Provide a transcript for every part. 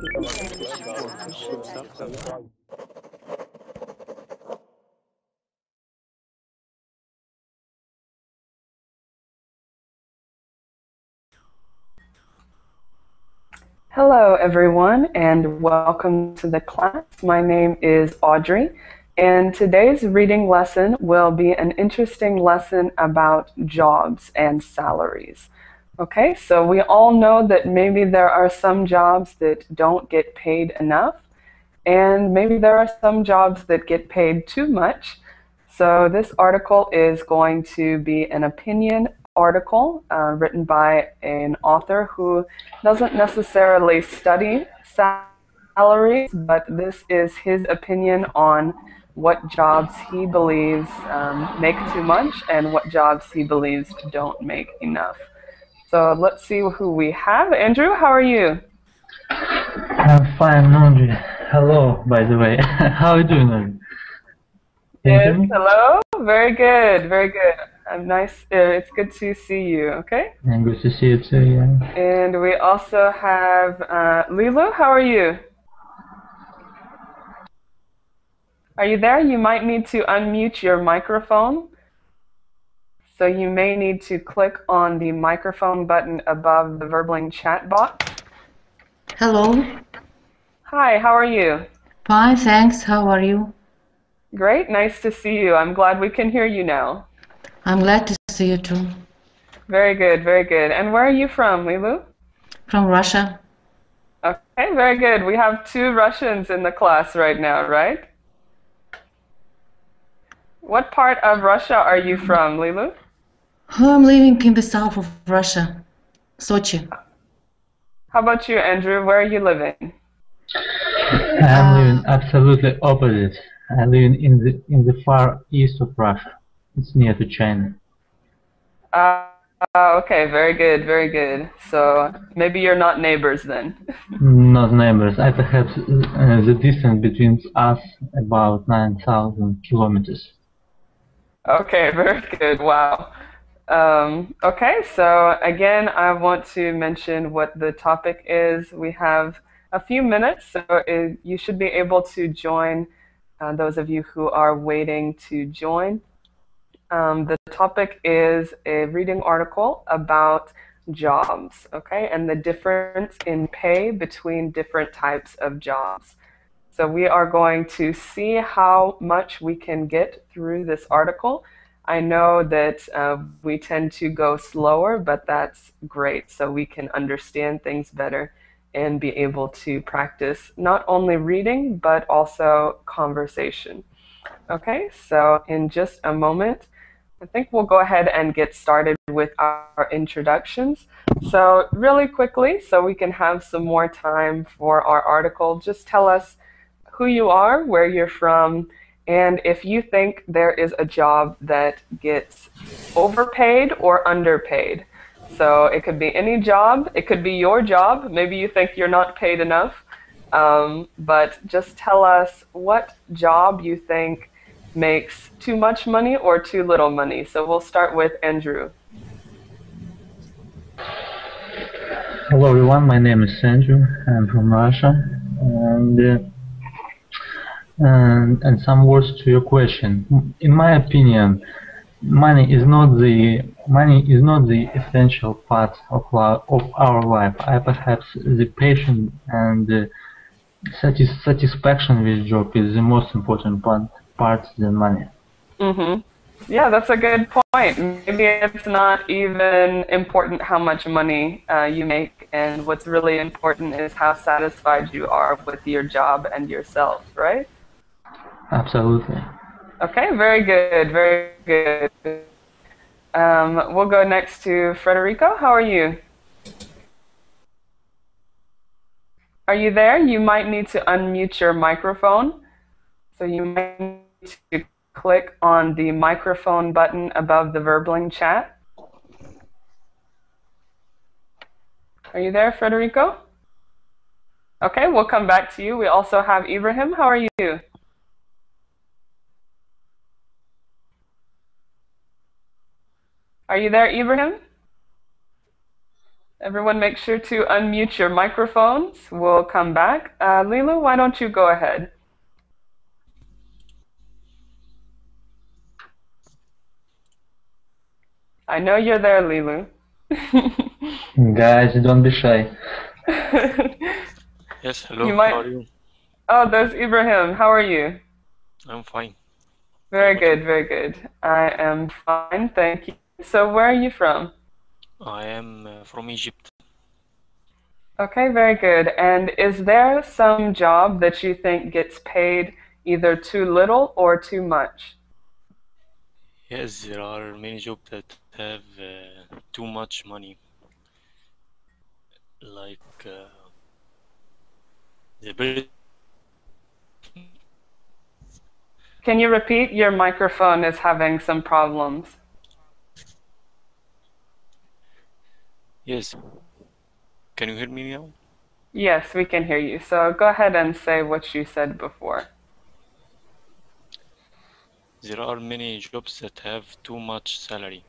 Untitled Chapter. Untitled Chapter. Hello, everyone, and welcome to the class. My name is Audrey, and today's reading lesson will be an interesting lesson about jobs and salaries. Okay, so we all know that maybe there are some jobs that don't get paid enough, and maybe there are some jobs that get paid too much. So this article is going to be an opinion article written by an author who doesn't necessarily study salaries, but this is his opinion on what jobs he believes make too much and what jobs he believes don't make enough. So let's see who we have. Andrew, how are you? I'm fine, Audrey. Hello, by the way. How are you doing, Audrey? Can you hear Yes, me? hello. Very good, very good. I'm nice. It's good to see you. Okay. And good to see you too, yeah. And we also have Lilo. How are you? Are you there? You might need to unmute your microphone. So you may need to click on the microphone button above the Verbling chat box. Hello. Hi, how are you? Fine, thanks. How are you? Great, nice to see you. I'm glad we can hear you now. I'm glad to see you too. Very good, very good. And where are you from, Lilu? From Russia. Okay, very good. We have two Russians in the class right now, right? What part of Russia are you from, Lilu? I'm living in the south of Russia, Sochi. How about you, Andrew? Where are you living? I'm living absolutely opposite. I live in the far east of Russia. It's near to China. Okay, very good, very good. So maybe you're not neighbors then. Not neighbors. I perhaps the distance between us about 9,000 kilometers. Okay, very good. Wow. Okay, so again, I want to mention what the topic is. We have a few minutes, so you should be able to join, those of you who are waiting to join. The topic is a reading article about jobs, okay, and the difference in pay between different types of jobs. So we are going to see how much we can get through this article. I know that we tend to go slower, but that's great. So we can understand things better and be able to practice not only reading, but also conversation. Okay, so in just a moment, I think we'll go ahead and get started with our introductions. So really quickly, so we can have some more time for our article, just tell us who you are, where you're from, and if you think there is a job that gets overpaid or underpaid. So it could be any job, it could be your job, maybe you think you're not paid enough, but just tell us what job you think makes too much money or too little money. So we'll start with Andrew. Hello everyone, my name is Andrew. I'm from Russia, and some words to your question. In my opinion, money is not the essential part of our life. I perhaps the passion and the satisfaction with job is the most important part than money. Mm-hmm. Yeah, that's a good point. Maybe it's not even important how much money you make, and what's really important is how satisfied you are with your job and yourself, right? Absolutely. Okay, very good, very good. We'll go next to Frederico. How are you? Are you there? You might need to unmute your microphone. So you might need to click on the microphone button above the Verbling chat. Are you there, Frederico? Okay, we'll come back to you. We also have Ibrahim. How are you? Are you there, Ibrahim? Everyone make sure to unmute your microphones. We'll come back. Lila, why don't you go ahead? I know you're there, Lilu. Guys, don't be shy. Yes, hello, You might... how are you? Oh, there's Ibrahim. How are you? I'm fine. Very good, very good. I am fine, thank you. So where are you from? I am from Egypt. Okay, very good. And is there some job that you think gets paid either too little or too much? Yes, there are many jobs that have too much money. Like the president. Can you repeat? Your microphone is having some problems. Yes. Can you hear me now? Yes, we can hear you. So go ahead and say what you said before. There are many jobs that have too much salary.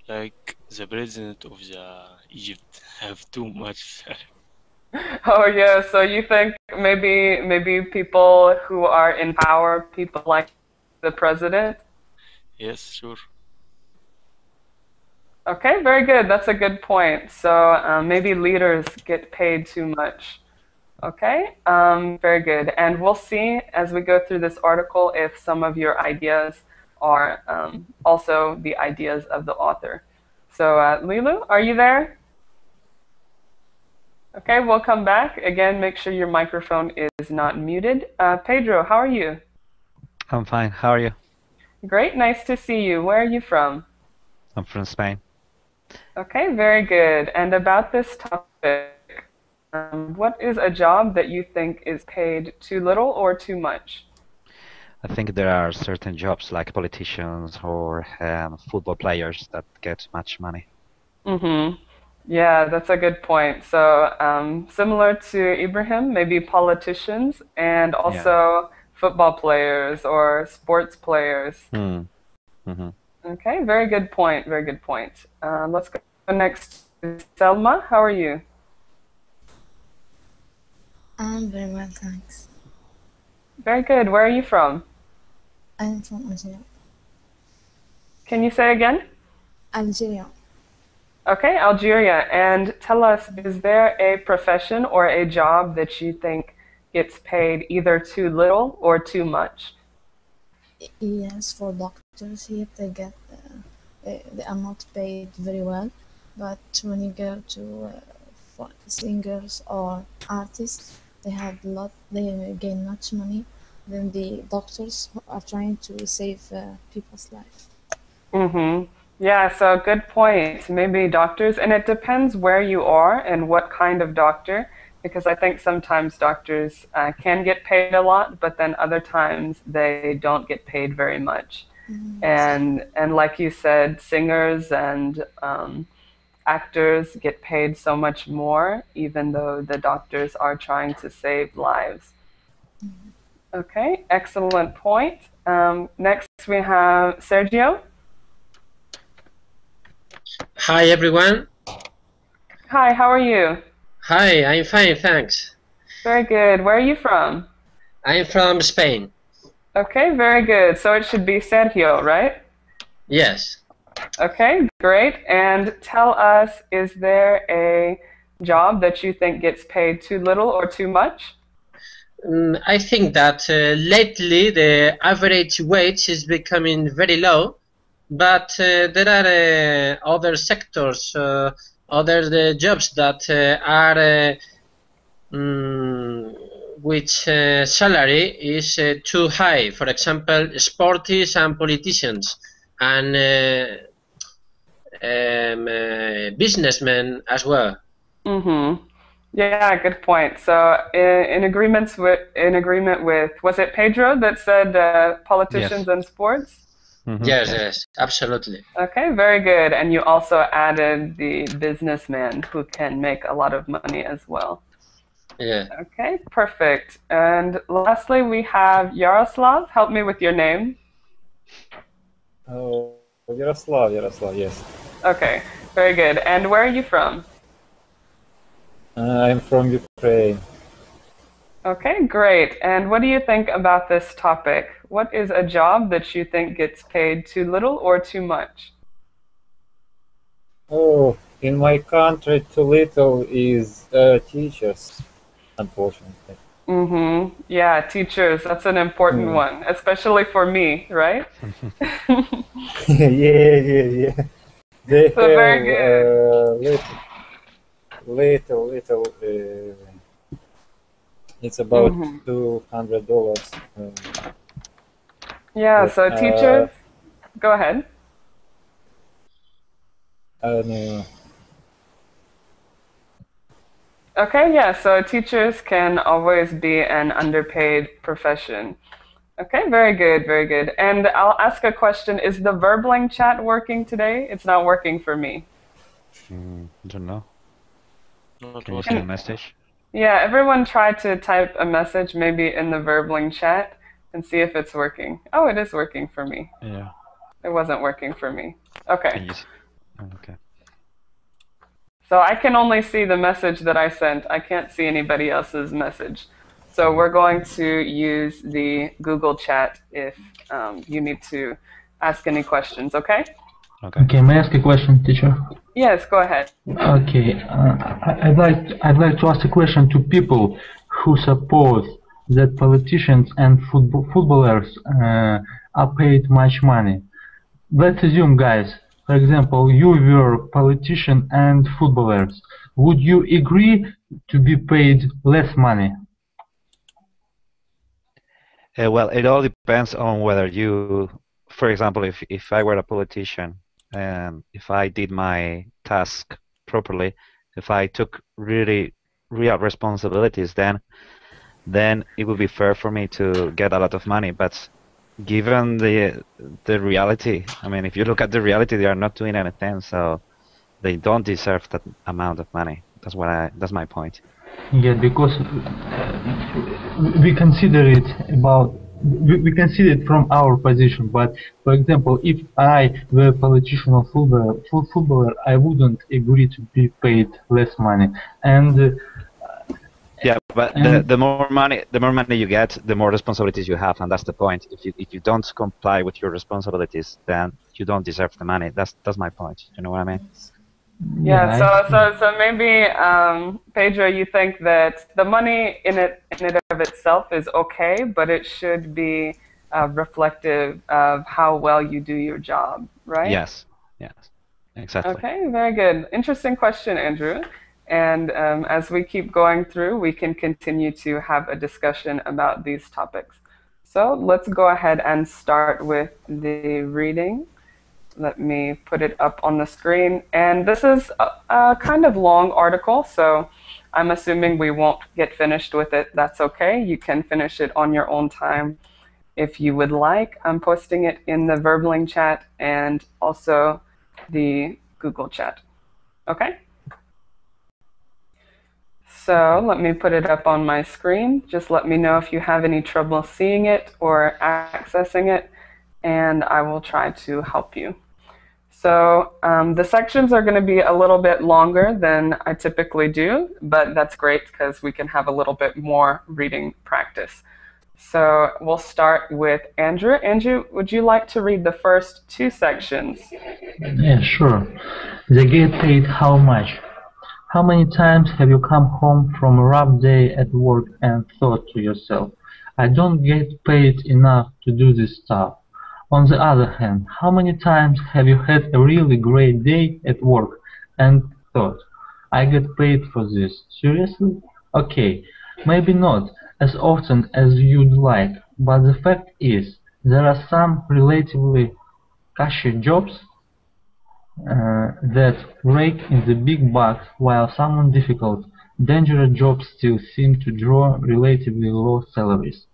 Like the president of the Egypt have too much salary. Oh yeah, so you think maybe people who are in power, people like the president? Yes, sure. Okay, very good. That's a good point. So maybe leaders get paid too much. Okay, very good. And we'll see as we go through this article if some of your ideas are also the ideas of the author. So Lilu, are you there? Okay, we'll come back. Again, make sure your microphone is not muted. Pedro, how are you? I'm fine. How are you? Great, nice to see you. Where are you from? I'm from Spain. Okay, very good. And about this topic, what is a job that you think is paid too little or too much? I think there are certain jobs like politicians or football players that get much money. Mm-hmm. Yeah, that's a good point. So similar to Ibrahim, maybe politicians and also football players or sports players. Mm-hmm. Okay, very good point. Very good point. Let's go next to Selma. How are you? I'm very well, thanks. Very good. Where are you from? I'm from Algeria. Can you say again? Algeria. Okay, Algeria. And tell us, is there a profession or a job that you think gets paid either too little or too much? Yes, for doctors here, they are not paid very well. But when you go to for singers or artists, they gain much money than the doctors who are trying to save people's life. Mm-hmm. Yeah, so good point. Maybe doctors, and it depends where you are and what kind of doctor, because I think sometimes doctors can get paid a lot, but then other times they don't get paid very much. And like you said, singers and actors get paid so much more, even though the doctors are trying to save lives. Okay, excellent point. Next we have Sergio. Hi everyone. Hi, how are you? Hi, I'm fine, thanks. Very good. Where are you from? I'm from Spain. Okay, very good. So it should be Sergio, right? Yes. Okay, great. And tell us, is there a job that you think gets paid too little or too much? I think that lately the average wage is becoming very low, but there are other sectors, other jobs that are which salary is too high. For example, sports and politicians and businessmen as well. Mm-hmm. Yeah, good point. So in agreement with, was it Pedro that said politicians and sports? Mm-hmm. Yes, absolutely. Okay, very good. And you also added the businessman who can make a lot of money as well. Yeah. Okay, perfect. And lastly, we have Yaroslav. Help me with your name. Oh, Yaroslav, yes. Okay. Very good. And where are you from? I'm from Ukraine. Okay, great. And what do you think about this topic? What is a job that you think gets paid too little or too much? Oh, in my country, too little is teachers, unfortunately. Mm-hmm. Yeah, teachers, that's an important Hmm. one, especially for me, right? Yeah. They So very have good. little. It's about Mm-hmm. $200. Yeah, But so teachers, go ahead. no. Okay, yeah, so teachers can always be an underpaid profession. Okay, very good, very good. And I'll ask a question. Is the Verbling chat working today? It's not working for me. Don't know. Not Can you send a working. message? Yeah, everyone try to type a message maybe in the Verbling chat and see if it's working. Oh, it is working for me. Yeah. It wasn't working for me. Okay. Can you? Okay. So I can only see the message that I sent. I can't see anybody else's message. So we're going to use the Google chat if you need to ask any questions, okay? Okay, may I ask a question, teacher? Yes, go ahead. Okay, I'd like to ask a question to people who suppose that politicians and footballers are paid much money. Let's assume, guys, for example, you were a politician and footballers. Would you agree to be paid less money? Well, it all depends on whether you, for example, if I were a politician and if I did my task properly, if I took really real responsibilities, then it would be fair for me to get a lot of money. But given the reality, I mean, if you look at the reality, they are not doing anything, so they don't deserve that amount of money. That's my point. Yeah, because we consider it about we consider it from our position. But for example, if I were a politician or footballer, I wouldn't agree to be paid less money. And Yeah, but and the more money you get, the more responsibilities you have, and that's the point. If you don't comply with your responsibilities, then you don't deserve the money. That's my point. You know what I mean? Yeah, yeah, so maybe Pedro, you think that the money in it of itself is okay, but it should be reflective of how well you do your job, right? Yes, exactly. Okay, very good. Interesting question, Andrew. And as we keep going through, we can continue to have a discussion about these topics. So let's go ahead and start with the reading. Let me put it up on the screen. And this is a kind of long article, so I'm assuming we won't get finished with it. That's okay. You can finish it on your own time if you would like. I'm posting it in the Verbling chat and also the Google chat. Okay? So let me put it up on my screen. Just let me know if you have any trouble seeing it or accessing it, and I will try to help you. So the sections are going to be a little bit longer than I typically do, but that's great because we can have a little bit more reading practice. So we'll start with Andrew. Andrew, would you like to read the first two sections? yeah, sure. They get paid how much? How many times have you come home from a rough day at work and thought to yourself, I don't get paid enough to do this stuff? On the other hand, how many times have you had a really great day at work and thought, I get paid for this? Seriously? Okay, maybe not as often as you'd like, but the fact is, there are some relatively cushy jobs that rake in the big bucks, while some difficult, dangerous jobs still seem to draw relatively low salaries.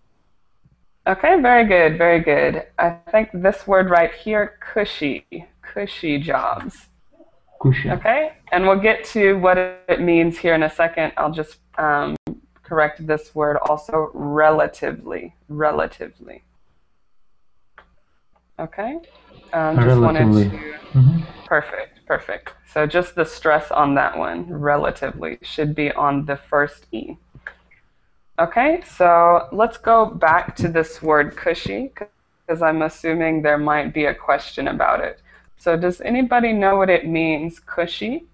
Okay, very good, very good. I think this word right here, cushy jobs. Cushy. Okay, and we'll get to what it means here in a second. I'll just correct this word also, relatively. Okay, just wanted Relatively. to, perfect. Perfect. So just the stress on that one, relatively, should be on the first E. Okay, so let's go back to this word cushy, because I'm assuming there might be a question about it. So does anybody know what it means, cushy?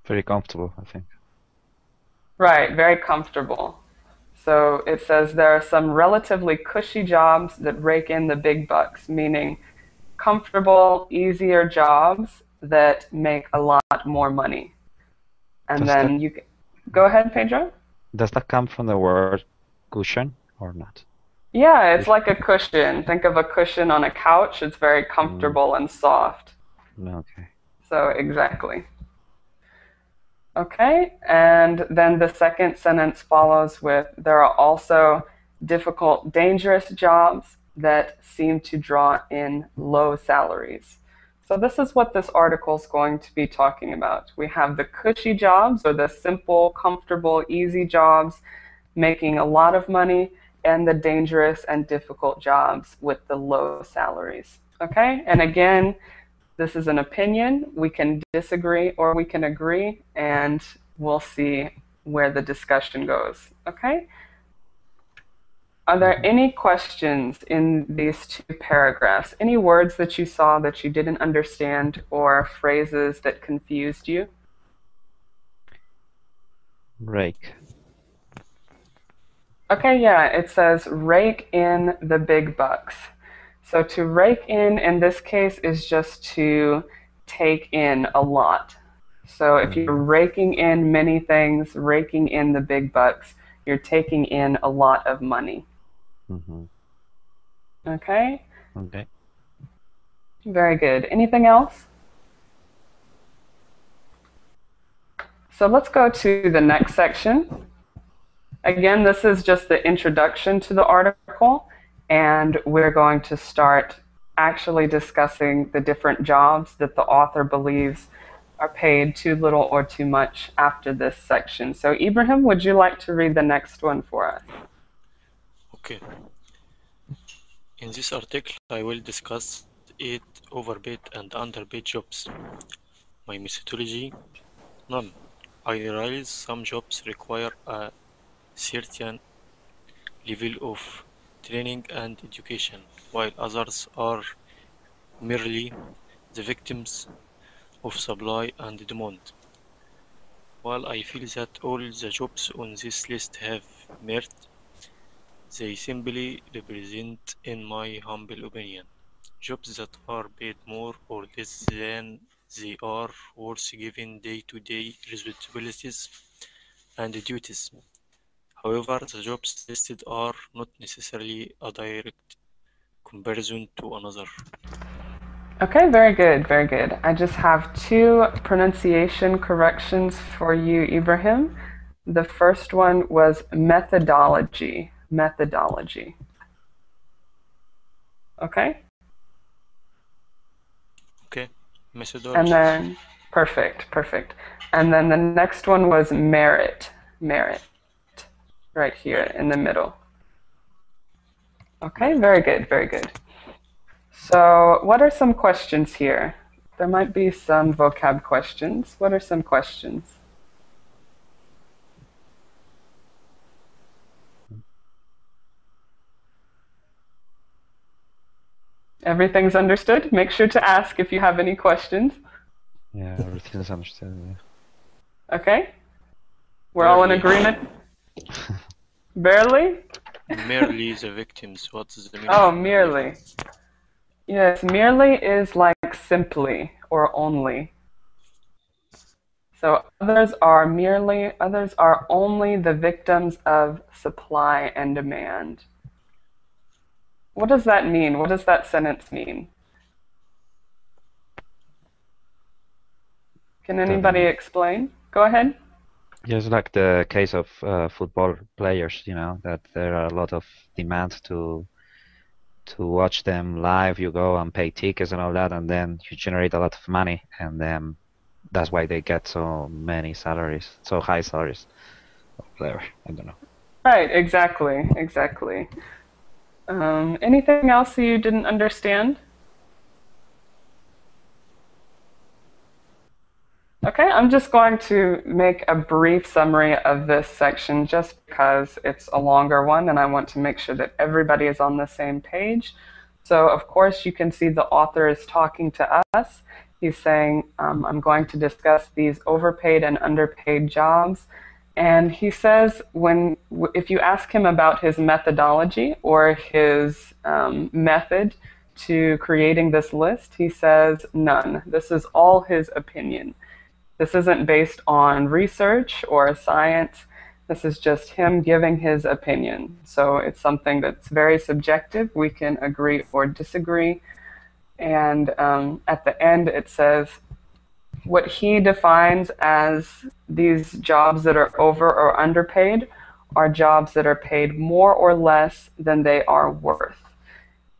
Very comfortable, I think. Right, very comfortable. So it says there are some relatively cushy jobs that rake in the big bucks, meaning comfortable, easier jobs that make a lot more money. And Does then you can, go ahead, Pedro. does that come from the word cushion or not? Yeah, it's like a cushion. Think of a cushion on a couch. It's very comfortable and soft. Okay. So exactly. Okay, and then the second sentence follows with, there are also difficult, dangerous jobs that seem to draw in low salaries. So this is what this article is going to be talking about. We have the cushy jobs, or the simple, comfortable, easy jobs making a lot of money, and the dangerous and difficult jobs with the low salaries. Okay, and again, this is an opinion. We can disagree or we can agree, and we'll see where the discussion goes. Okay? Are there any questions in these two paragraphs? Any words that you saw that you didn't understand, or phrases that confused you? Rake. Okay, yeah, it says rake in the big bucks. So to rake in this case, is just to take in a lot. So if you're raking in many things, raking in the big bucks, you're taking in a lot of money. Okay? Okay. Very good. Anything else? So let's go to the next section. Again, this is just the introduction to the article, and we're going to start actually discussing the different jobs that the author believes are paid too little or too much after this section. So Ibrahim, would you like to read the next one for us? Okay. In this article, I will discuss 8 overpaid and underpaid jobs. My methodology: none. I realize some jobs require a certain level of training and education, while others are merely the victims of supply and demand. While I feel that all the jobs on this list have merit, they simply represent, in my humble opinion, jobs that are paid more or less than they are worth given day-to-day responsibilities and duties. However, the jobs listed are not necessarily a direct comparison to another. Okay, very good, very good. I just have 2 pronunciation corrections for you, Ibrahim. The first one was methodology. Methodology. Okay? Okay, And methodology. then, perfect, perfect. And then the next one was merit. Merit. Right here in the middle. Okay, very good, very good. So, what are some questions here? There might be some vocab questions. What are some questions? Everything's understood? Make sure to ask if you have any questions. Yeah, everything is understood. Yeah. Okay? We're all in Barely. agreement? Barely? Merely the victims. What is the meaning Oh, of merely. Yes, merely is like simply or only. So others are only the victims of supply and demand. What does that mean? What does that sentence mean? Can anybody explain? Go ahead. Just like the case of football players, that there are a lot of demand to watch them live. You go and pay tickets and all that, and then you generate a lot of money, and then that's why they get so many salaries, so high salaries. Whatever, I don't know. Right, exactly, exactly. Anything else you didn't understand? Okay, I'm just going to make a brief summary of this section just because it's a longer one and I want to make sure that everybody is on the same page. So, of course, you can see the author is talking to us. He's saying, I'm going to discuss these overpaid and underpaid jobs. And he says, if you ask him about his methodology or his method to creating this list, he says none. This is all his opinion. This isn't based on research or science. This is just him giving his opinion. So it's something that's very subjective. We can agree or disagree. And at the end, it says what he defines as these jobs that are over or underpaid are jobs that are paid more or less than they are worth.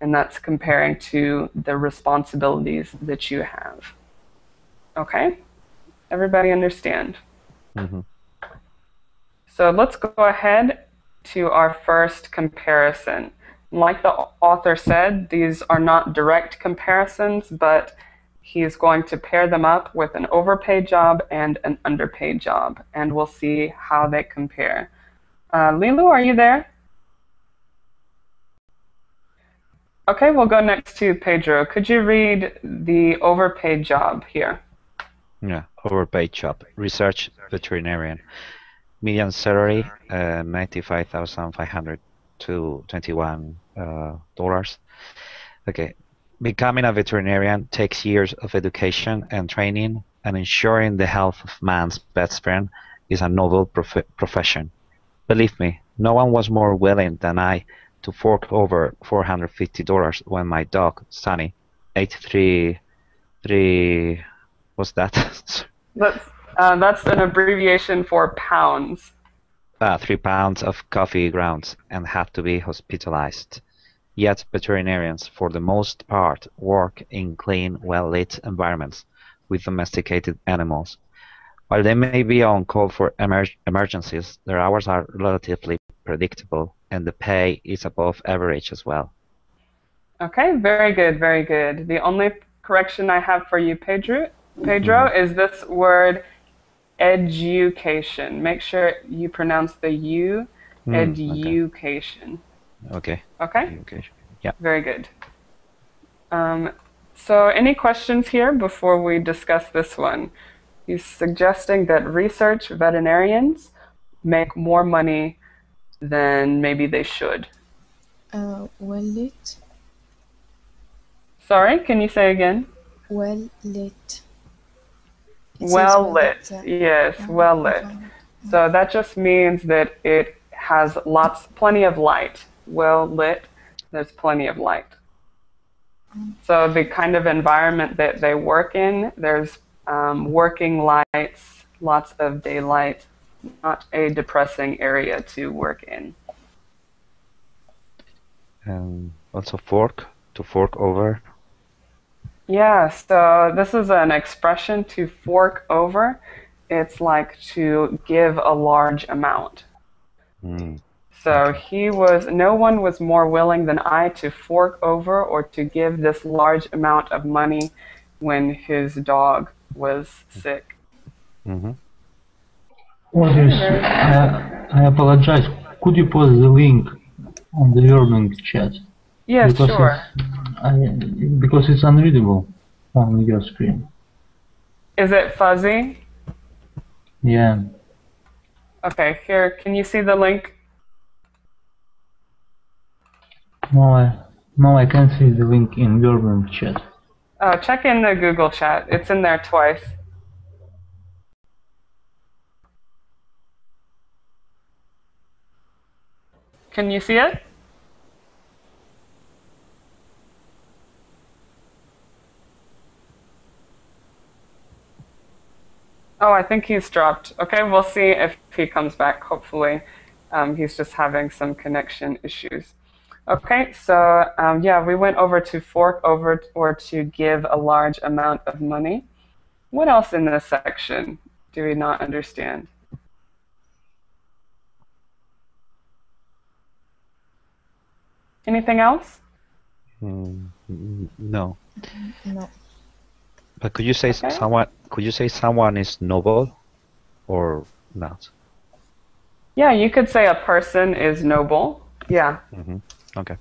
And that's comparing to the responsibilities that you have. Okay? Everybody understand? Mm-hmm. So let's go ahead to our first comparison. Like the author said, these are not direct comparisons, but he's going to pair them up with an overpaid job and an underpaid job, and we'll see how they compare. Lilu, are you there? Okay, we'll go next to Pedro. Could you read the overpaid job here? Yeah, overpaid job. Research veterinarian. Median salary, $95,500 to $21. Okay. Becoming a veterinarian takes years of education and training, and ensuring the health of man's best friend is a noble profession. Believe me, no one was more willing than I to fork over $450 when my dog, Sunny, ate three, what's that? That's an abbreviation for pounds. 3 pounds of coffee grounds and had to be hospitalized. Yet veterinarians, for the most part, work in clean, well-lit environments with domesticated animals. While they may be on call for emergencies, their hours are relatively predictable, and the pay is above average as well. Okay, very good, very good. The only correction I have for you, Pedro, is this word education. Make sure you pronounce the U, education. Okay. Okay? Education. Yeah. Very good. So any questions here before we discuss this one? He's suggesting that research veterinarians make more money than maybe they should. Well lit. Sorry, can you say again? Well lit. Well lit. Yes, well lit. So that just means that it has plenty of light. Well lit, there's plenty of light. So the kind of environment that they work in, there's working lights, lots of daylight, not a depressing area to work in. Also to fork over. Yeah, so this is an expression, to fork over. It's like to give a large amount. So no one was more willing than I to fork over or to give this large amount of money when his dog was sick. Audrey, I apologize. Could you post the link on the learning chat? Yes, because sure. Because it's unreadable on your screen. Is it fuzzy? Yeah. Okay, here, can you see the link? No, I can't see the link in learning chat. Check in the Google chat. It's in there twice. Can you see it? Oh, I think he's dropped. Okay, we'll see if he comes back, hopefully. He's just having some connection issues. Okay, so yeah, we went over to fork over or to give a large amount of money. What else in this section do we not understand? Anything else? No. No. But could you say Okay. someone? Could you say someone is noble, or not? Yeah, you could say a person is noble. Yeah. Okay.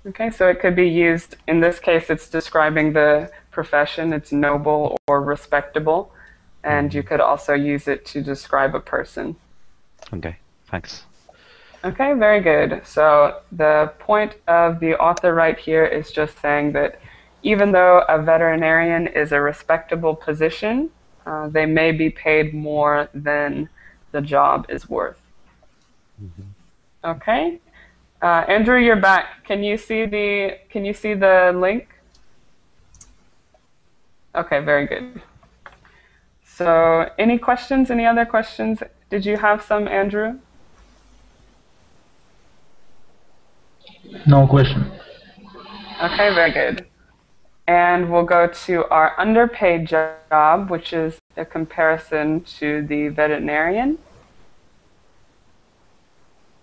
Okay, so it could be used, in this case, it's describing the profession. It's noble or respectable. And you could also use it to describe a person. Okay, thanks. Okay, very good. So the point of the author right here is just saying that even though a veterinarian is a respectable position, they may be paid more than the job is worth. Okay, Andrew, you're back. Can you see the link? Okay, very good. So, any questions? Any other questions? Did you have some, Andrew? No question. Okay, very good. And we'll go to our underpaid job, which is a comparison to the veterinarian.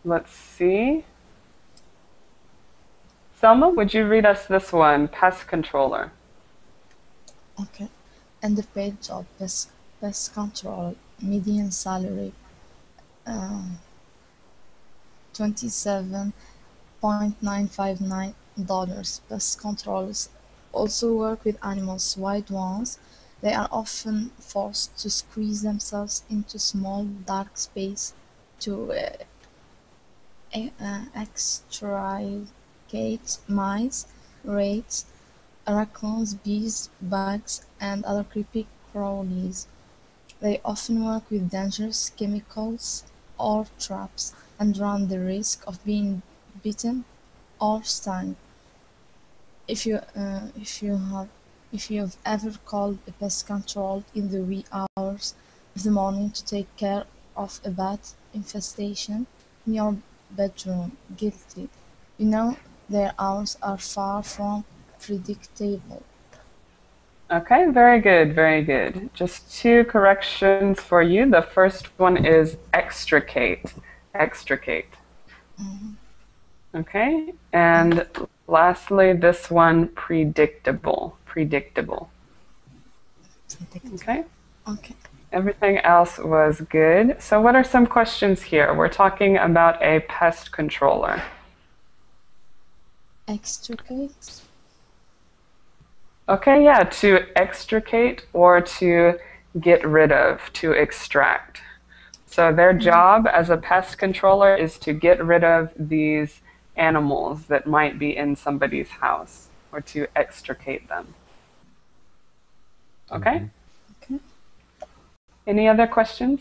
Let's see. Selma, would you read us this one, pest controller? Okay. Underpaid job, pest control, median salary, $27.959. Pest controllers also work with animals, wild ones. They are often forced to squeeze themselves into small dark space to extricate mice, rats, raccoons, bees, bugs, and other creepy crawlies. They often work with dangerous chemicals or traps, and run the risk of being bitten or stung. If you've ever called a pest control in the wee hours of the morning to take care of a bat infestation in your bedroom, guilty. You know their hours are far from predictable. Okay, very good, very good. Just two corrections for you. The first one is extricate. Extricate. Okay, and lastly, this one, predictable. Predictable. Okay, Okay. everything else was good. So, what are some questions here? We're talking about a pest controller. Extricate. Okay, yeah, to extricate or to get rid of, to extract. So their job as a pest controller is to get rid of these animals that might be in somebody's house or to extricate them. Okay? Okay. Any other questions?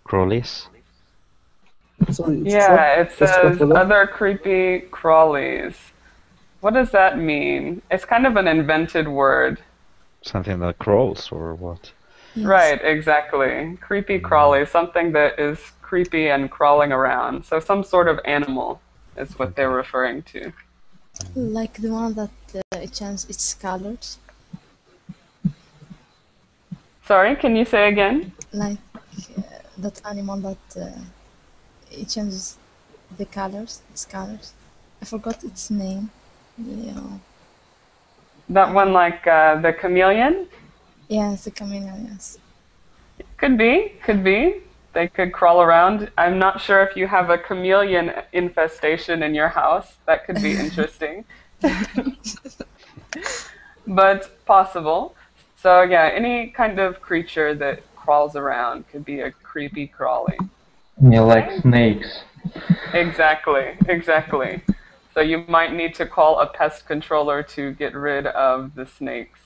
Crawlies. Sorry, it's Yeah, it pest says controller. other creepy crawlies. What does that mean? It's kind of an invented word. Something that crawls, or what? Yes. Right, exactly. Creepy crawly, something that is creepy and crawling around. So some sort of animal is what they're referring to. Like the one that it changes its colors. Sorry, can you say again? Like that animal that it changes the colors, its colors. I forgot its name. Yeah. That one like the chameleon? Yes, the chameleon, yes. Could be, could be. They could crawl around. I'm not sure if you have a chameleon infestation in your house. That could be interesting. But possible. So yeah, any kind of creature that crawls around could be a creepy crawly. Yeah, like snakes. Exactly, exactly. So you might need to call a pest controller to get rid of the snakes.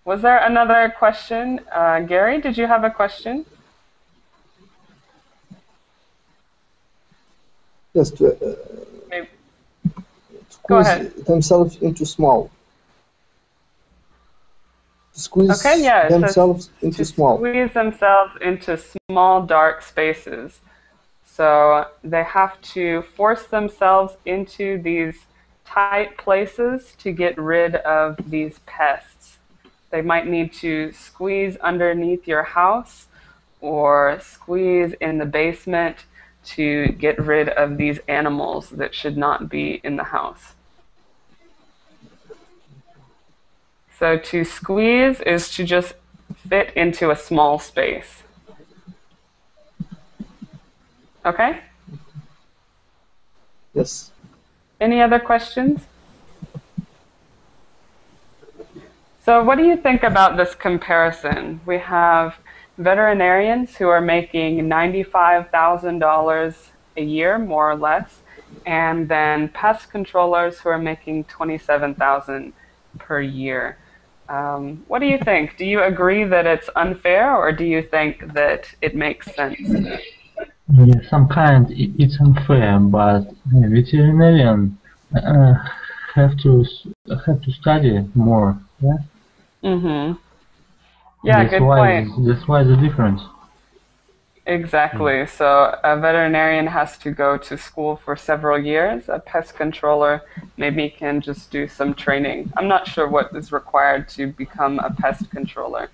Was there another question? Gary, did you have a question? Yes, to Maybe. Go squeeze ahead. themselves into small. Squeeze Okay, yeah, it says themselves into to small. squeeze themselves into small dark spaces. So they have to force themselves into these tight places to get rid of these pests. They might need to squeeze underneath your house or squeeze in the basement to get rid of these animals that should not be in the house. So to squeeze is to just fit into a small space. Okay? Yes. Any other questions? So what do you think about this comparison? We have veterinarians who are making $95,000 a year, more or less, and then pest controllers who are making $27,000 per year. What do you think? Do you agree that it's unfair, or do you think that it makes sense? Yeah, some kind it's unfair, but veterinarian uh, have to study more. Yeah. Mm-hmm. Yeah, good point. That's why the difference. Exactly. So a veterinarian has to go to school for several years. A pest controller maybe can just do some training. I'm not sure what is required to become a pest controller,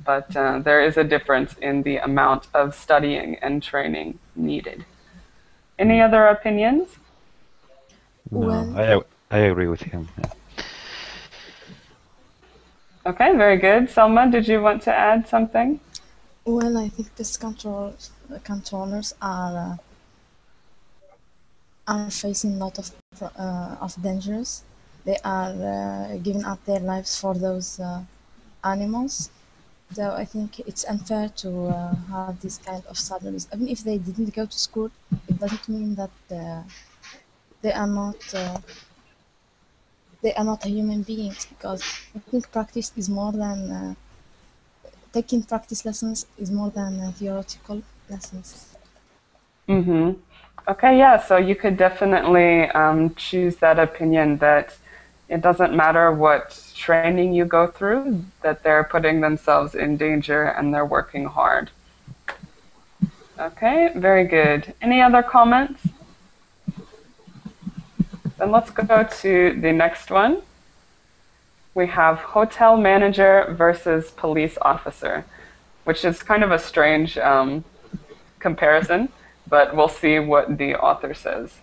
but there is a difference in the amount of studying and training needed. Any other opinions? No, Well, I agree with him. Yeah. Okay, very good. Selma, did you want to add something? well, I think pest controllers are facing a lot of dangers. They are giving up their lives for those animals. So I think it's unfair to have this kind of salaries. Even if they didn't go to school, it doesn't mean that they are not human beings, because I think practice is more than taking practice lessons is more than theoretical lessons. Mm-hmm. Okay, yeah, so you could definitely choose that opinion that it doesn't matter what training you go through, that they're putting themselves in danger and they're working hard. Okay, very good. Any other comments? Then let's go to the next one. We have hotel manager versus police officer, which is kind of a strange comparison, but we'll see what the author says.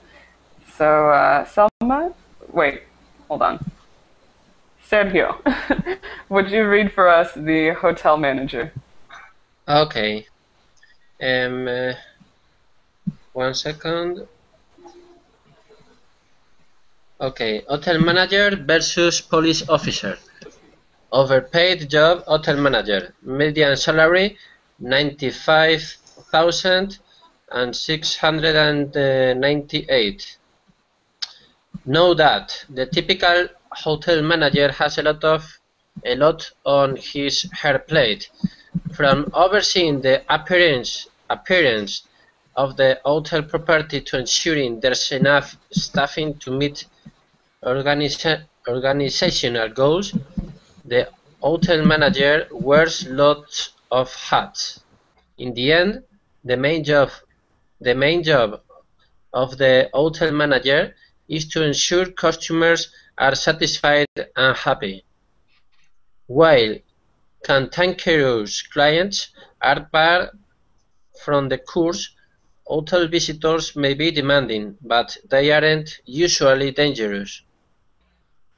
So, Selma, wait, hold on. Sergio, would you read for us the hotel manager? Okay. 1 second. Okay, hotel manager versus police officer. Overpaid job, hotel manager. Median salary, 95,698. Know that the typical hotel manager has a lot on her plate, from overseeing the appearance of the hotel property to ensuring there's enough staffing to meet organizational goals. The hotel manager wears lots of hats. In the end, the main job of the hotel manager is to ensure customers are satisfied and happy, while cantankerous clients are barred from the course. Hotel visitors may be demanding, but they aren't usually dangerous.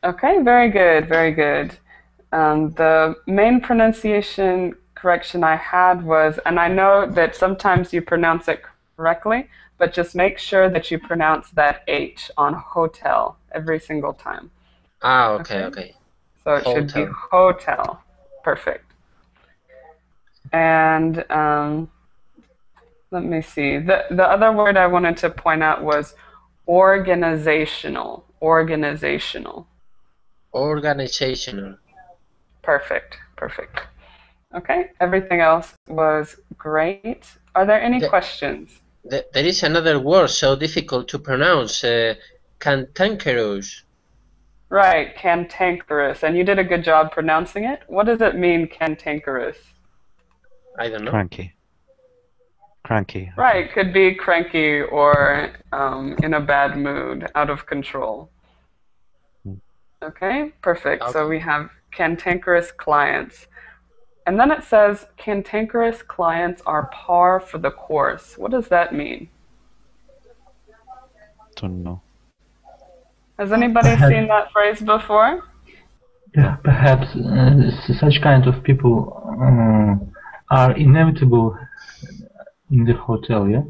Okay, very good, very good. The main pronunciation correction I had was, and I know that sometimes you pronounce it correctly, but just make sure that you pronounce that H on hotel every single time. Okay. So it should be hotel. Perfect. And let me see. The other word I wanted to point out was organizational. Organizational. Organizational. Perfect. Okay, everything else was great. Are there any questions? There is another word so difficult to pronounce, cantankerous. Right, cantankerous. And you did a good job pronouncing it. What does it mean, cantankerous? I don't know. Cranky. Right, could be cranky or in a bad mood, out of control. Okay, perfect. Okay. So we have cantankerous clients. And then it says cantankerous clients are par for the course. What does that mean? Don't know. Has anybody seen that phrase before? Yeah, perhaps such kind of people are inevitable in the hotel, yeah?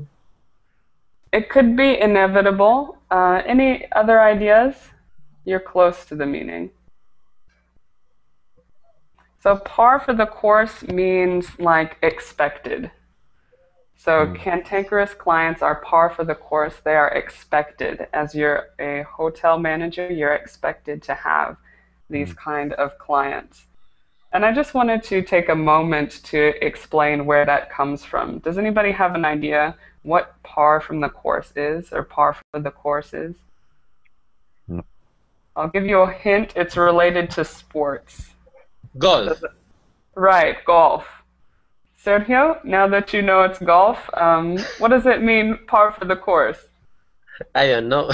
It could be inevitable. Any other ideas? You're close to the meaning. So par for the course means like expected. So cantankerous clients are par for the course. They are expected. As you're a hotel manager, you're expected to have these kind of clients. And I just wanted to take a moment to explain where that comes from. Does anybody have an idea what par from the course is, or par for the course is? No. I'll give you a hint. It's related to sports. Golf. Right, golf. Sergio, now that you know it's golf, what does it mean, par for the course? I don't know.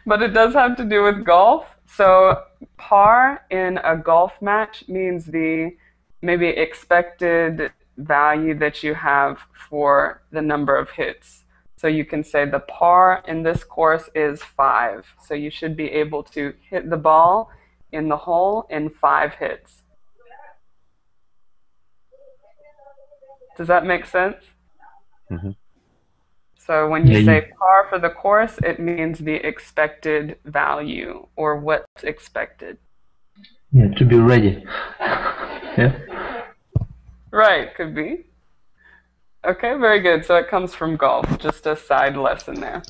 But it does have to do with golf. So par in a golf match means the maybe expected value that you have for the number of hits. So you can say the par in this course is 5. So you should be able to hit the ball in the hole in 5 hits. Does that make sense? Mm-hmm. So when you say par for the course, it means the expected value or what's expected. Yeah, to be ready. Yeah. Right, could be. Okay, very good. So it comes from golf, just a side lesson there.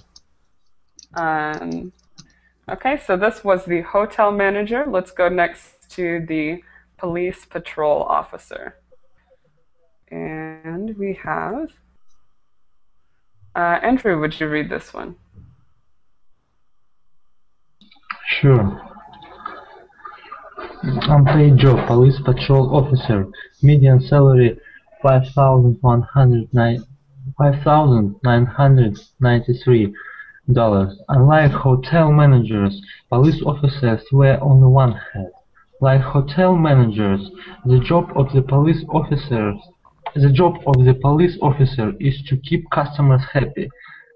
Okay, so this was the hotel manager. Let's go next to the police patrol officer. And we have... Andrew, would you read this one? Sure. Unpaid job, police patrol officer, median salary $5,993. Unlike hotel managers, police officers wear only one hat. Like hotel managers, the job of the police officer is to keep customers happy.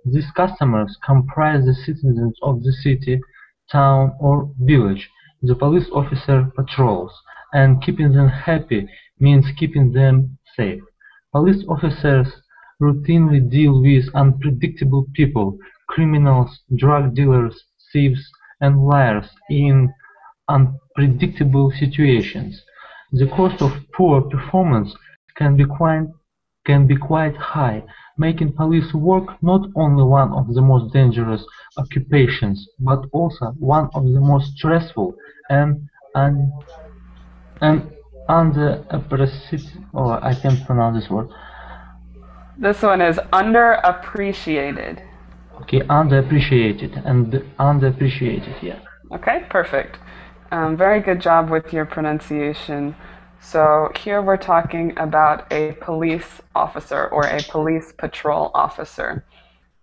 These customers comprise the citizens of the city, town, or village the police officer patrols, and keeping them happy means keeping them safe. Police officers routinely deal with unpredictable people, criminals, drug dealers, thieves, and liars in unpredictable situations. The cost of poor performance can be quite high, making police work not only one of the most dangerous occupations, but also one of the most stressful and underappreciated. Oh, I can't pronounce this word. This one is underappreciated. Okay, underappreciated, yeah. Okay, perfect. Very good job with your pronunciation. So here we're talking about a police officer or a police patrol officer.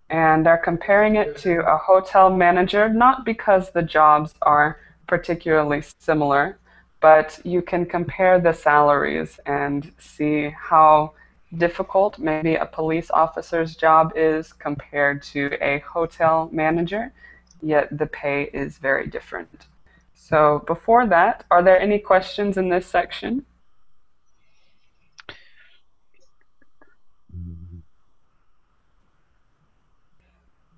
And they're comparing it to a hotel manager, not because the jobs are particularly similar, but you can compare the salaries and see how difficult maybe a police officer's job is compared to a hotel manager, yet the pay is very different. So before that, are there any questions in this section?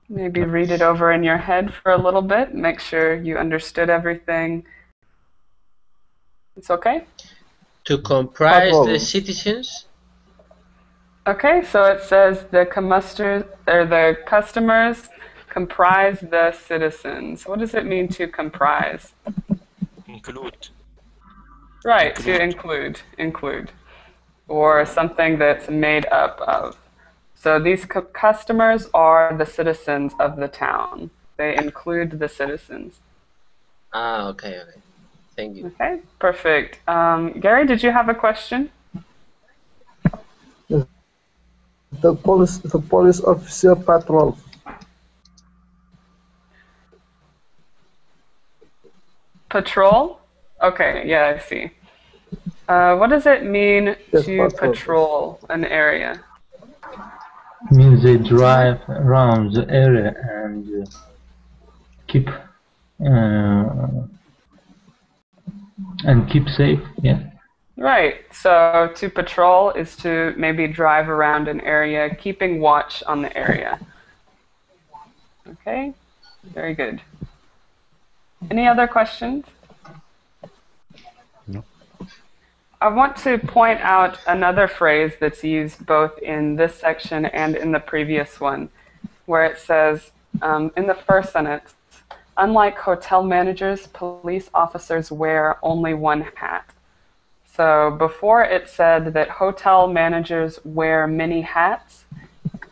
Maybe read it over in your head for a little bit, make sure you understood everything. It's okay? To comprise the citizens? Okay, so it says the customers comprise the citizens. What does it mean to comprise? Include. Right, to include. Or something that's made up of. So these customers are the citizens of the town. They include the citizens. Ah, okay. Thank you. Okay, perfect. Gary, did you have a question? Yes. The police officer patrol. Patrol? Okay, yeah, I see. What does it mean to patrol an area? Means they drive around the area and keep and keep safe. Yeah. Right. So to patrol is to maybe drive around an area, keeping watch on the area. Okay. Very good. Any other questions? No. I want to point out another phrase that's used both in this section and in the previous one, where it says, in the first sentence, unlike hotel managers, police officers wear only one hat. So before it said that hotel managers wear many hats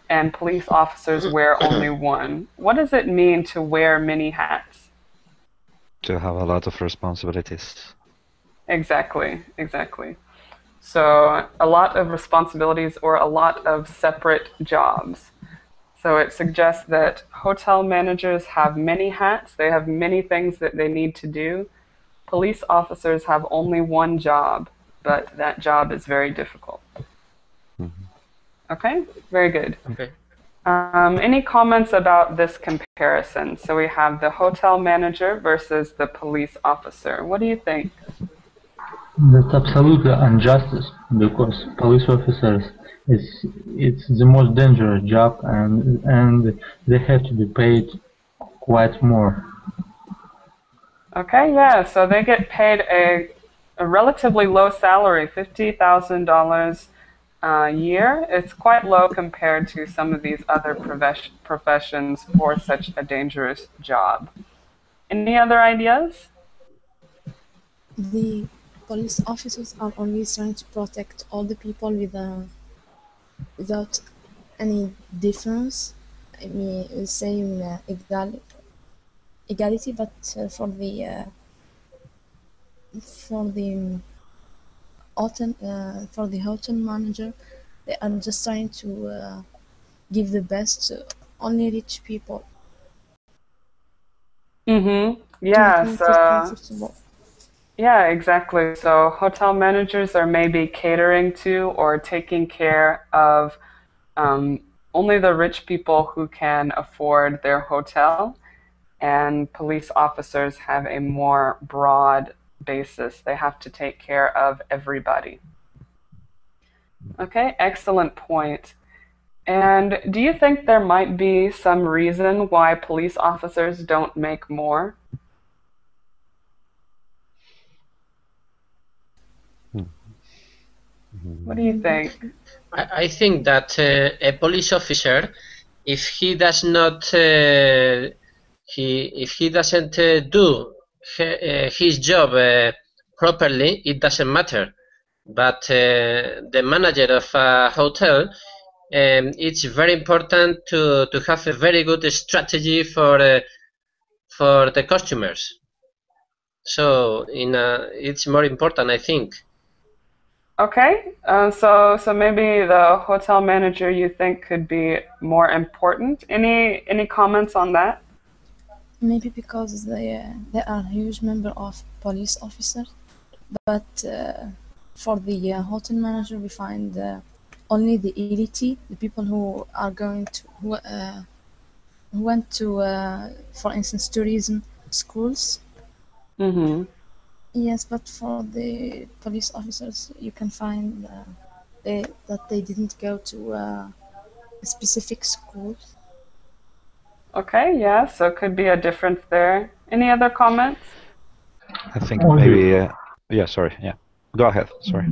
and police officers wear only one. What does it mean to wear many hats? To have a lot of responsibilities. Exactly, exactly. So a lot of responsibilities or a lot of separate jobs. So it suggests that hotel managers have many hats, they have many things that they need to do. Police officers have only one job, but that job is very difficult. Okay, very good. Okay. Any comments about this comparison? So we have the hotel manager versus the police officer. What do you think? That's absolutely injustice because police officers it's the most dangerous job and they have to be paid quite more. Okay, yeah, so they get paid a relatively low salary, $50,000 a year. It's quite low compared to some of these other professions for such a dangerous job. Any other ideas? The police officers are always trying to protect all the people without any difference. I mean, same equality, but for the hotel manager, they are just trying to give the best to only rich people Mm-hmm. to Yeah, make it so comfortable. yeah, exactly. So hotel managers are maybe catering to or taking care of only the rich people who can afford their hotel, and police officers have a more broad basis. They have to take care of everybody. Okay, excellent point. And do you think there might be some reason why police officers don't make more? What do you think? I think that a police officer, if he does not, if he doesn't do his job properly, it doesn't matter. But the manager of a hotel, it's very important to have a very good strategy for the customers. So it's more important, I think. Okay, so maybe the hotel manager you think could be more important. Any comments on that? Maybe because they are a huge number of police officers, but for the hotel manager, we find only the elite, the people who are going to who went to, for instance, tourism schools. Mm-hmm. Yes, but for the police officers, you can find that they didn't go to a specific school. Okay, yeah, so it could be a difference there. Any other comments? I think Audrey. maybe. Yeah, sorry. Yeah. Go ahead. Sorry.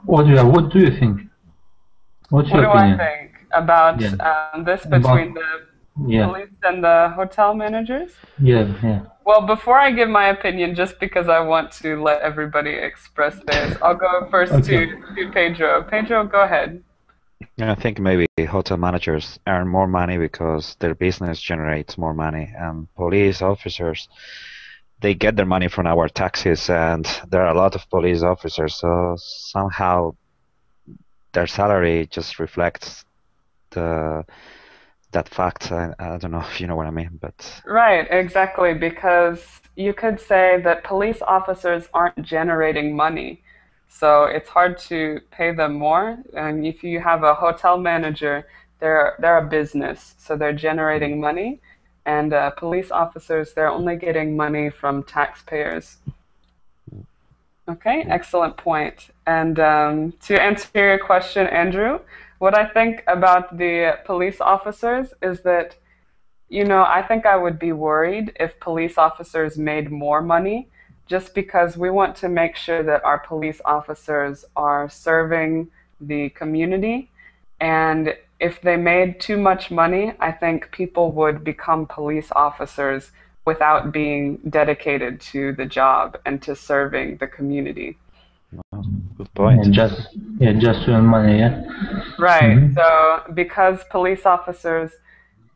Audrey, what do you think? What's What your do opinion? I think about this between the police and the hotel managers? Yeah. Well, before I give my opinion, just because I want to let everybody express theirs, I'll go first Okay. to Pedro. Pedro, go ahead. I think maybe hotel managers earn more money because their business generates more money, and police officers, they get their money from our taxes, and there are a lot of police officers, so somehow their salary just reflects that fact. I don't know if you know what I mean, but Right, exactly, because you could say that police officers aren't generating money, so it's hard to pay them more. And if you have a hotel manager, they're a business, so they're generating money. and police officers, they're only getting money from taxpayers. Okay, excellent point. And to answer your question, Andrew, what I think about the police officers is that, I think I would be worried if police officers made more money, just because we want to make sure that our police officers are serving the community. And if they made too much money, I think people would become police officers without being dedicated to the job and to serving the community. Good point. Just to earn money, yeah. Right. So because police officers,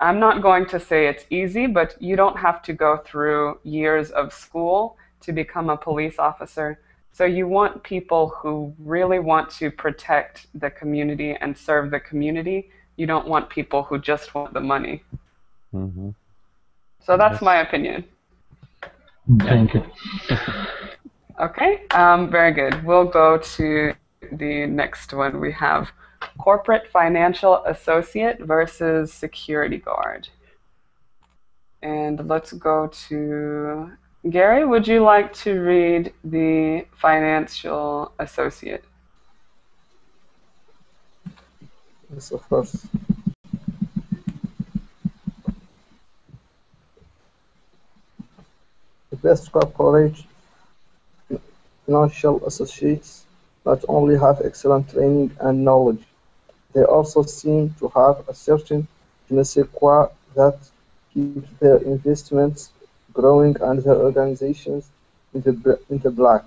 I'm not going to say it's easy, but you don't have to go through years of school to become a police officer. So you want people who really want to protect the community and serve the community. You don't want people who just want the money. Mm-hmm. So that's my opinion. Thank you. Okay, very good. We'll go to the next one. We have corporate financial associate versus security guard. And let's go to Gary. Would you like to read the financial associate? Yes, of course. The best corporate financial associates not only have excellent training and knowledge, they also seem to have a certain je ne sais quoi that keeps their investments growing and their organizations in the black.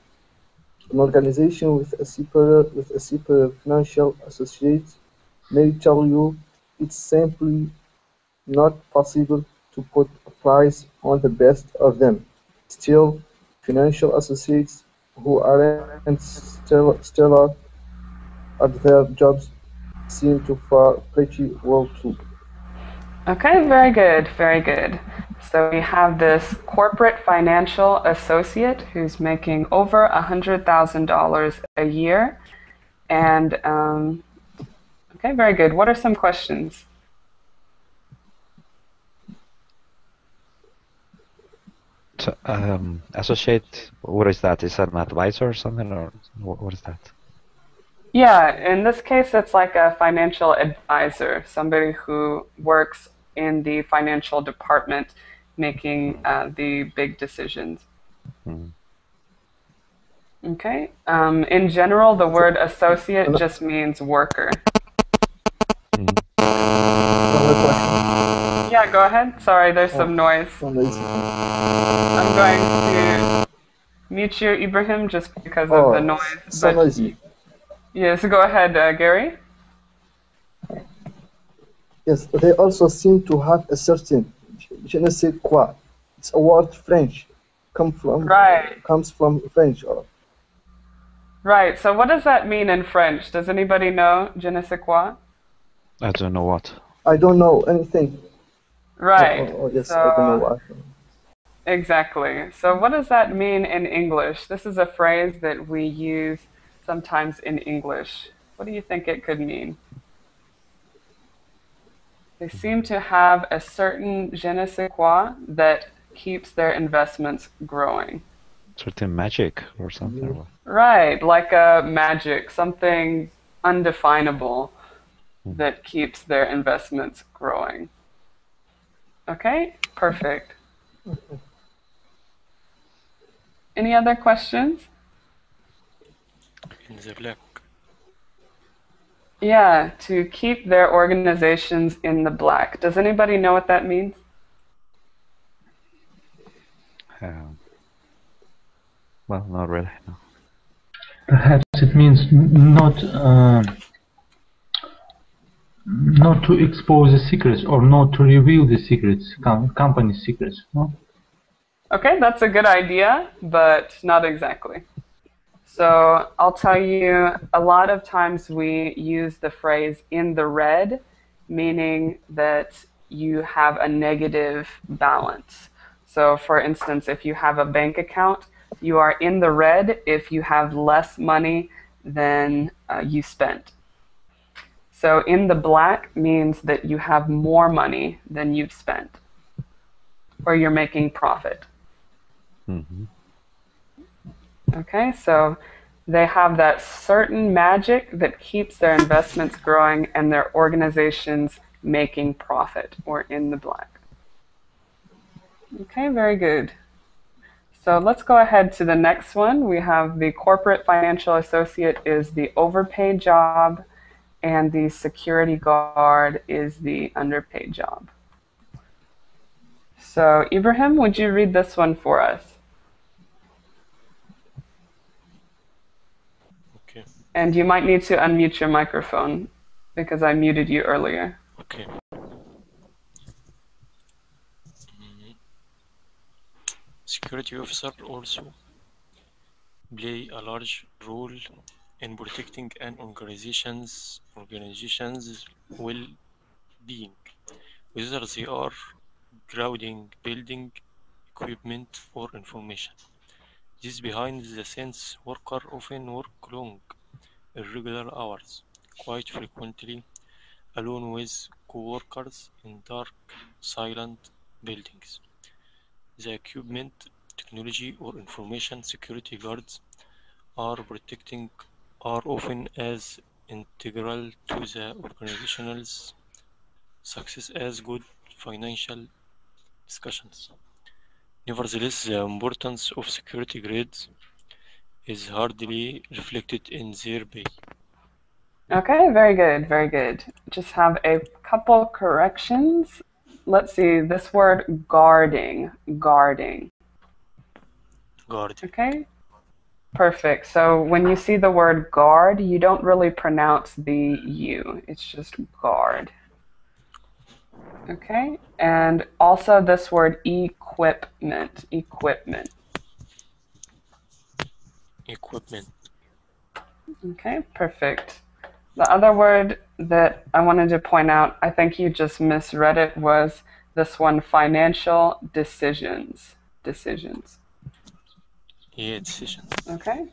An organization with a superior financial associate may tell you it's simply not possible to put a price on the best of them. Still, financial associates who aren't stellar at their jobs seem to fare pretty well too. Okay, very good, very good. So we have this corporate financial associate who's making over $100,000 a year. And, okay, very good. What are some questions? So, associate, what is that? Is that an advisor or something, or what is that? Yeah, in this case, it's like a financial advisor, somebody who works in the financial department making the big decisions. Okay. In general, the word associate just means worker. Yeah, go ahead. Sorry, there's some noise. I'm going to mute you, Ibrahim, just because of the noise. So noisy. Yes, go ahead, Gary. Yes, they also seem to have a certain je ne sais quoi. It's a word French. Comes from French. Right. So what does that mean in French? Does anybody know je ne sais quoi? I don't know what. I don't know anything. Right. Yes, so, I don't know what. Exactly. So what does that mean in English? This is a phrase that we use sometimes in English. What do you think it could mean? They seem to have a certain je ne sais quoi that keeps their investments growing. Certain magic or something. Right, like a magic, something undefinable that keeps their investments growing. Okay, perfect. Any other questions? In the black. Yeah, to keep their organizations in the black. Does anybody know what that means? Well, not really. No. Perhaps it means not to expose the secrets or not to reveal the secrets, company secrets. No? Okay, that's a good idea, but not exactly. So I'll tell you, a lot of times we use the phrase in the red, meaning that you have a negative balance. So for instance, if you have a bank account, you are in the red if you have less money than you spent. So in the black means that you have more money than you've spent. or you're making profit. Mm-hmm. Okay, so they have that certain magic that keeps their investments growing and their organizations making profit or in the black. Okay, very good. So let's go ahead to the next one. We have the corporate financial associate is the overpaid job, and the security guard is the underpaid job. So Ibrahim, would you read this one for us? Okay. And you might need to unmute your microphone because I muted you earlier. Okay. Security officer also play a large role in protecting an organization's well-being, whether they are guarding building equipment or information. These behind-the-scenes workers often work long, irregular hours, quite frequently alone with co-workers in dark, silent buildings. The equipment, technology, or information security guards are often as integral to the organization's success as good financial discussions. Nevertheless, the importance of security grades is hardly reflected in their pay. Okay, very good, very good. Just have a couple corrections. Let's see, this word guarding. Guard. Okay, perfect. So when you see the word guard, you don't really pronounce the U. It's just guard. Okay, and also this word equipment. Okay, perfect. The other word that I wanted to point out, I think you just misread it, was this one, financial decisions. Yeah, decisions. Okay.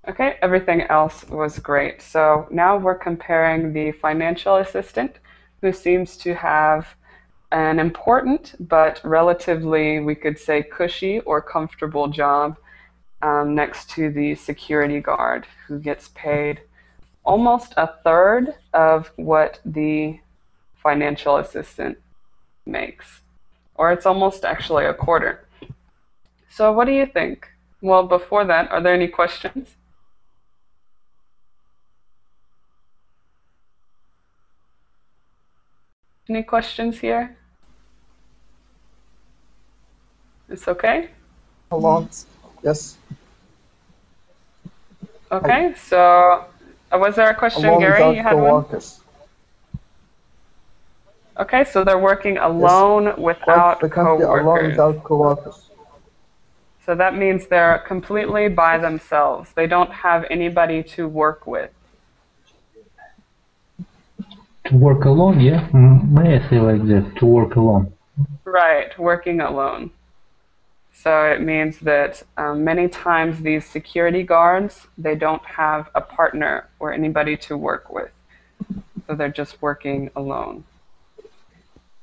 Okay, everything else was great. So now we're comparing the financial assistant, who seems to have an important but relatively, we could say, cushy or comfortable job next to the security guard, who gets paid almost a third of what the financial assistant makes. Or it's almost actually a quarter. So what do you think? Well, before that, are there any questions? Any questions here? It's okay? Hello. Yes. Okay, so was there a question, Alone Gary? without You had one? co-workers. Okay, so they're working alone Quite without frequently alone co-workers. without co-workers. So that means they're completely by themselves. They don't have anybody to work with. To work alone, yeah? May I say like that? To work alone. Right, working alone. So it means that many times these security guards, they don't have a partner or anybody to work with. So they're just working alone.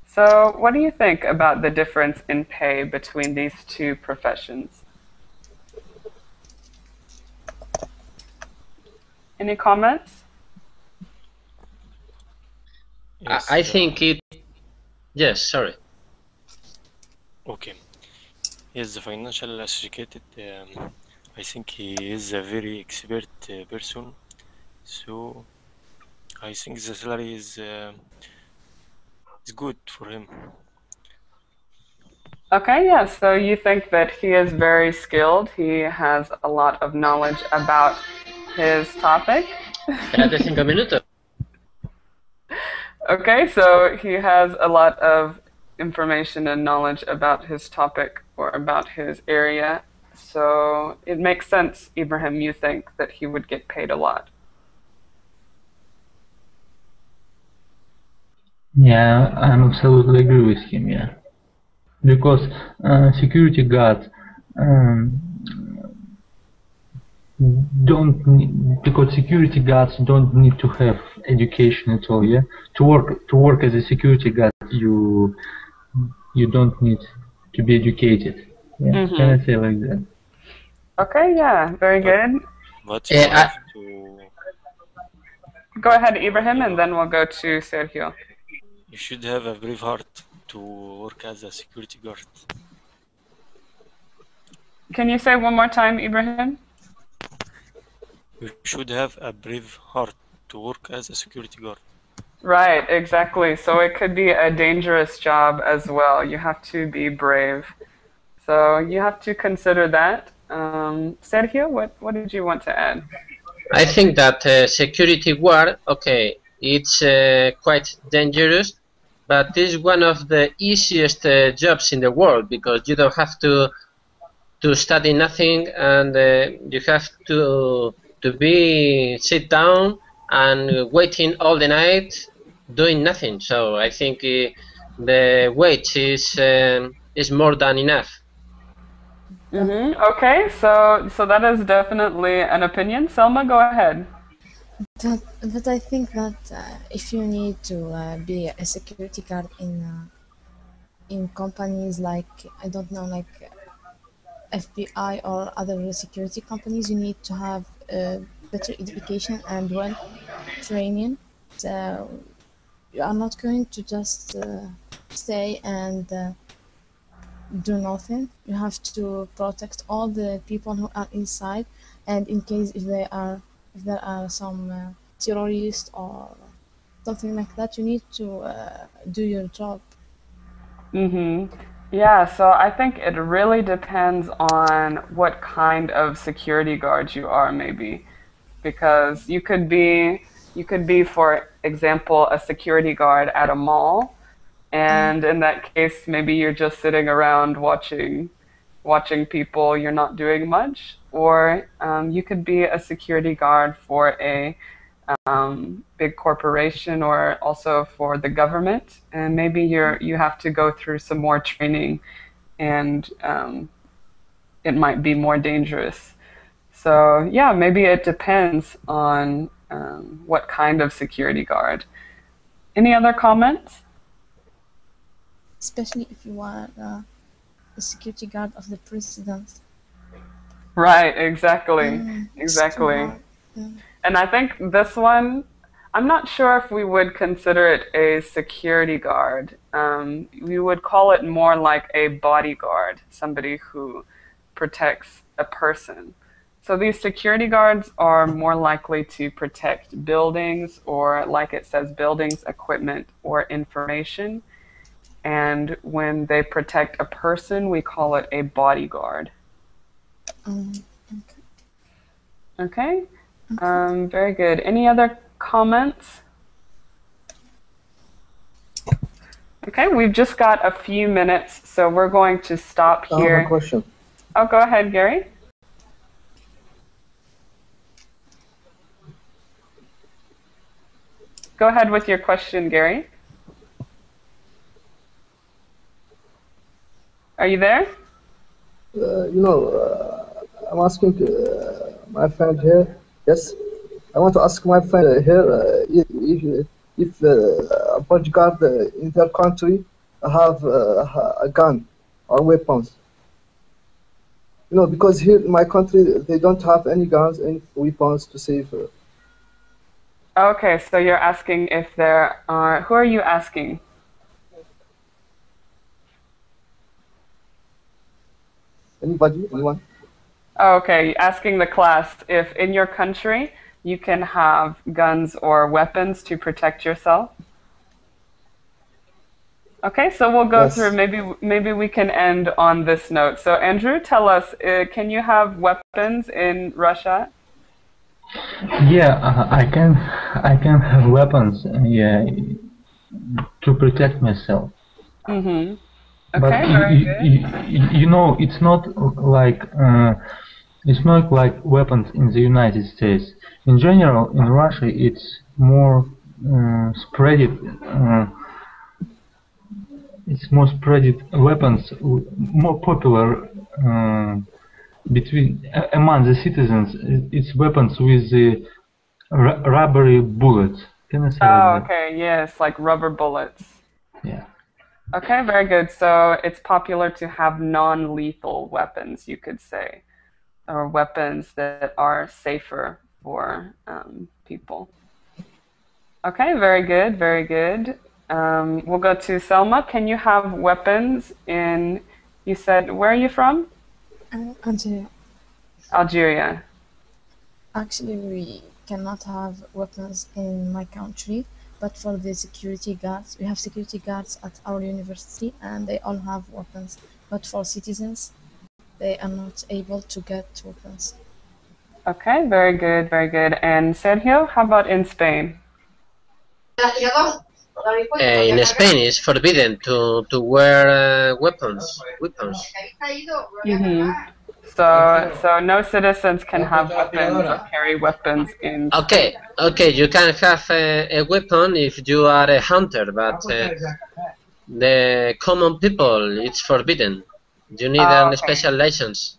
So what do you think about the difference in pay between these two professions? Any comments? Yes, I think it. Yes, sorry. Okay. Yes, the financial associated, I think he is a very expert person. So I think the salary is good for him. Okay, yeah, so you think that he is very skilled. He has a lot of knowledge about his topic. Espérate 5 minutos. Okay, so he has a lot of information and knowledge about his topic or about his area. So it makes sense, Ibrahim, you think that he would get paid a lot. Yeah, I'm absolutely agree with him, yeah. Because security guards because security guards don't need to have education at all, yeah. To work as a security guard, you don't need to be educated. Yeah, can I say like that? Okay, yeah, very good. But you have to. Go ahead, Ibrahim, and then we'll go to Sergio. You should have a brave heart to work as a security guard. Can you say one more time, Ibrahim? You should have a brave heart to work as a security guard. Right, exactly. So it could be a dangerous job as well. You have to be brave. So you have to consider that. Sergio, what did you want to add? I think that security guard, okay, it's quite dangerous, but it's one of the easiest jobs in the world because you don't have to study nothing, and you have to be sit down and waiting all the night doing nothing. So I think the wage is more than enough. Okay, so that is definitely an opinion. Selma, go ahead. But I think that if you need to be a security guard in companies like, I don't know, like FBI or other security companies, you need to have better education and well training. So you are not going to just stay and do nothing. You have to protect all the people who are inside, and in case if there are some terrorists or something like that, you need to do your job. Yeah, so I think it really depends on what kind of security guard you are, maybe, because you could be, for example, a security guard at a mall, and in that case, maybe you're just sitting around watching people. You're not doing much, or you could be a security guard for a big corporation or also for the government, and maybe you have to go through some more training, and it might be more dangerous. So yeah, maybe it depends on what kind of security guard. Any other comments? Especially if you are a security guard of the president. Right, exactly. Exactly. And I think this one, I'm not sure if we would consider it a security guard. We would call it more like a bodyguard, somebody who protects a person. So these security guards are more likely to protect buildings, or like it says, buildings, equipment, or information. And when they protect a person, we call it a bodyguard. Okay. Very good. Any other comments? Okay, we've just got a few minutes, so we're going to stop here. I have a question. Oh, go ahead, Gary. Go ahead with your question, Gary. Are you there? I'm asking my friend here. Yes, I want to ask my friend here if a bodyguard in their country have a gun or weapons. Because here in my country they don't have any guns and weapons to save. Okay, so you're asking if there are. Who are you asking? Anybody? Anyone? Okay, asking the class if in your country you can have guns or weapons to protect yourself. Okay, so we'll go through. Maybe we can end on this note. So Andrew, tell us, can you have weapons in Russia? Yeah, I can have weapons. Yeah, to protect myself. Okay, but it's not like weapons in the United States. In general, in Russia, it's more spreaded. It's more spreaded weapons, more popular among the citizens. It's weapons with the rubbery bullets. Can I say that? Okay, yes, like rubber bullets. Yeah. Okay, very good. So it's popular to have non-lethal weapons, you could say, or weapons that are safer for people. Okay, very good, very good. We'll go to Selma. Can you have weapons in, you said, where are you from? Algeria. Algeria. Actually, we cannot have weapons in my country, but for the security guards, we have security guards at our university, and they all have weapons. But for citizens, they are not able to get weapons. Okay, very good, very good. And Sergio, how about in Spain? In Spain, it's forbidden to wear weapons. Mm-hmm. So no citizens can have weapons or carry weapons in Okay, Spain. okay, you can have a weapon if you are a hunter, but the common people, it's forbidden. You need Oh, a okay. special license.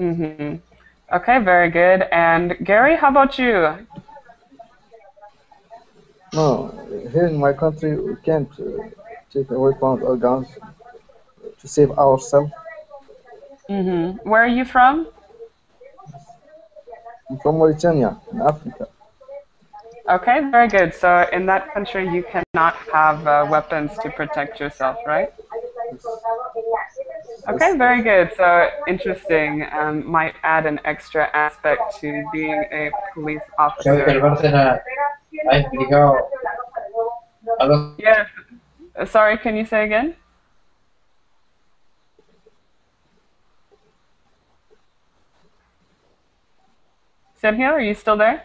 Mm-hmm. Okay, very good. And Gary, how about you? No, here in my country we can't take weapons or guns to save ourselves. Mm-hmm. Where are you from? I'm from Mauritania, in Africa. Okay, very good. So in that country, you cannot have weapons to protect yourself, right? Okay, Yes, very good. So interesting. Might add an extra aspect to being a police officer. Yes. Sorry, can you say again? Sergio, are you still there?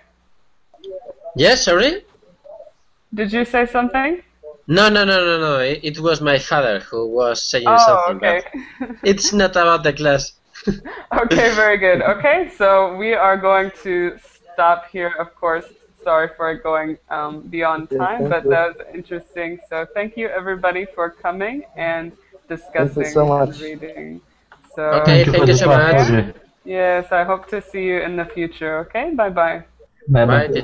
Yes, sorry? Did you say something? No. It was my father who was saying Oh, something, but okay. it's not about the class. Okay, very good. Okay, so we are going to stop here, of course. Sorry for it going beyond okay, time, thank but you. that was interesting. So thank you everybody for coming and Thank you so discussing and much. reading. So Okay, Thank you thank for you the so class, much. yeah, Audrey. yes, I hope to see you in the future. Okay, bye bye. Bye Bye. bye.